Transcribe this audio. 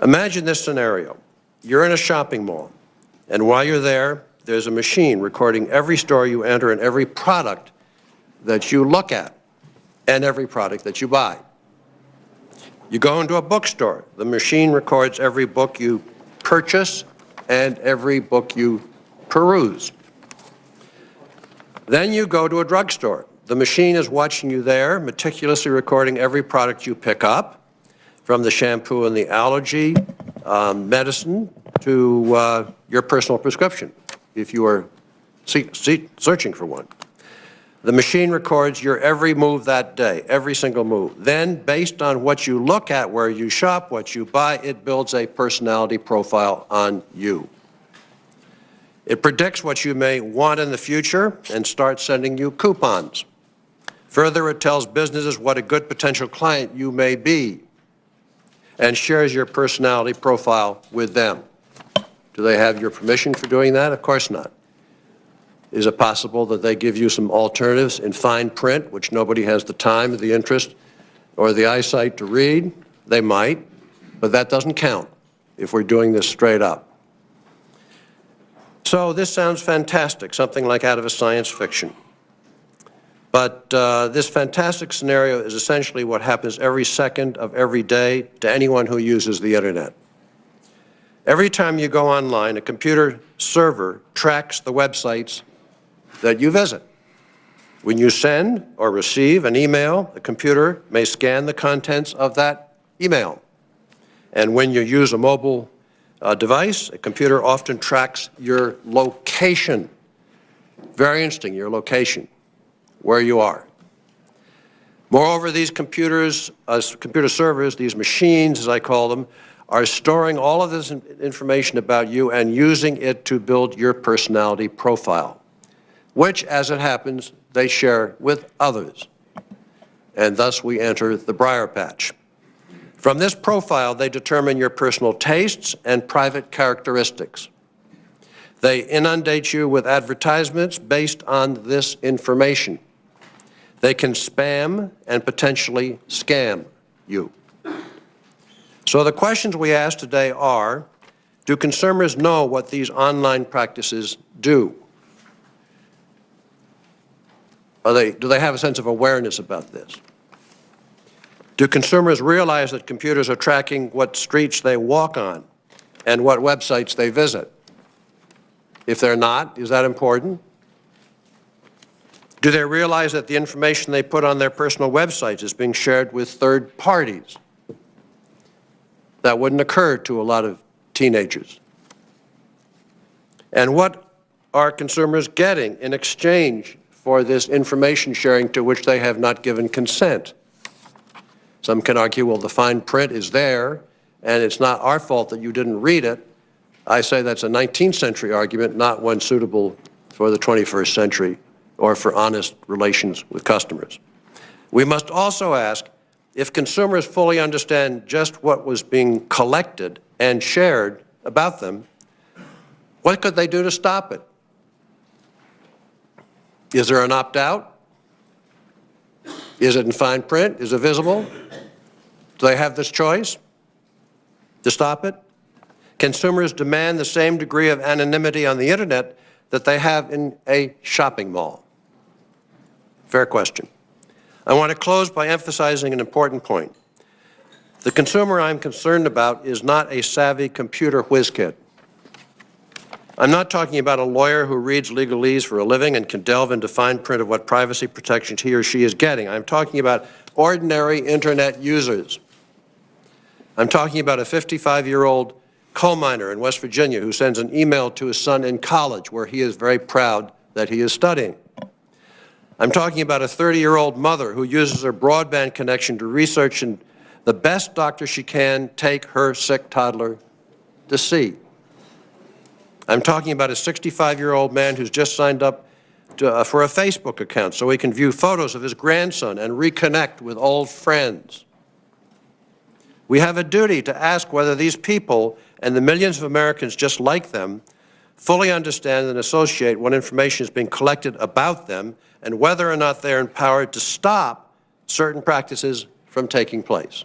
Imagine this scenario. You're in a shopping mall, and while you're there, there's a machine recording every store you enter and every product that you look at and every product that you buy. You go into a bookstore. The machine records every book you purchase and every book you peruse. Then you go to a drugstore. The machine is watching you there, meticulously recording every product you pick up, from the shampoo and the allergy medicine to your personal prescription, if you are searching for one. The machine records your every move that day, every single move. Then, based on what you look at, where you shop, what you buy, it builds a personality profile on you. It predicts what you may want in the future and starts sending you coupons. Further, it tells businesses what a good potential client you may be and shares your personality profile with them. Do they have your permission for doing that? Of course not. Is it possible that they give you some alternatives in fine print, which nobody has the time, the interest, or the eyesight to read? They might, but that doesn't count if we're doing this straight up. So this sounds fantastic, something like out of a science fiction. But this fantastic scenario is essentially what happens every second of every day to anyone who uses the internet. Every time you go online, a computer server tracks the websites that you visit. When you send or receive an email, the computer may scan the contents of that email. And when you use a mobile device, a computer often tracks your location. Very interesting, your location, where you are. Moreover, these computer servers, these machines, as I call them, are storing all of this information about you and using it to build your personality profile, which, as it happens, they share with others. And thus we enter the briar patch. From this profile, they determine your personal tastes and private characteristics. They inundate you with advertisements based on this information. They can spam and potentially scam you. So the questions we ask today are, do consumers know what these online practices do? Do they have a sense of awareness about this? Do consumers realize that computers are tracking what streets they walk on and what websites they visit? If they're not, is that important? Do they realize that the information they put on their personal websites is being shared with third parties? That wouldn't occur to a lot of teenagers. And what are consumers getting in exchange for this information sharing to which they have not given consent? Some can argue, well, the fine print is there, and it's not our fault that you didn't read it. I say that's a 19th century argument, not one suitable for the 21st century or for honest relations with customers. We must also ask, if consumers fully understand just what was being collected and shared about them, what could they do to stop it? Is there an opt-out? Is it in fine print? Is it visible? Do they have this choice to stop it? Consumers demand the same degree of anonymity on the internet that they have in a shopping mall. Fair question. I want to close by emphasizing an important point. The consumer I'm concerned about is not a savvy computer whiz-kid. I'm not talking about a lawyer who reads legalese for a living and can delve into fine print of what privacy protections he or she is getting. I'm talking about ordinary internet users. I'm talking about a 55-year-old coal miner in West Virginia who sends an email to his son in college where he is very proud that he is studying. I'm talking about a 30-year-old mother who uses her broadband connection to research in the best doctor she can take her sick toddler to see. I'm talking about a 65-year-old man who's just signed up for a Facebook account so he can view photos of his grandson and reconnect with old friends. We have a duty to ask whether these people and the millions of Americans just like them fully understand and associate what information is being collected about them and whether or not they're empowered to stop certain practices from taking place.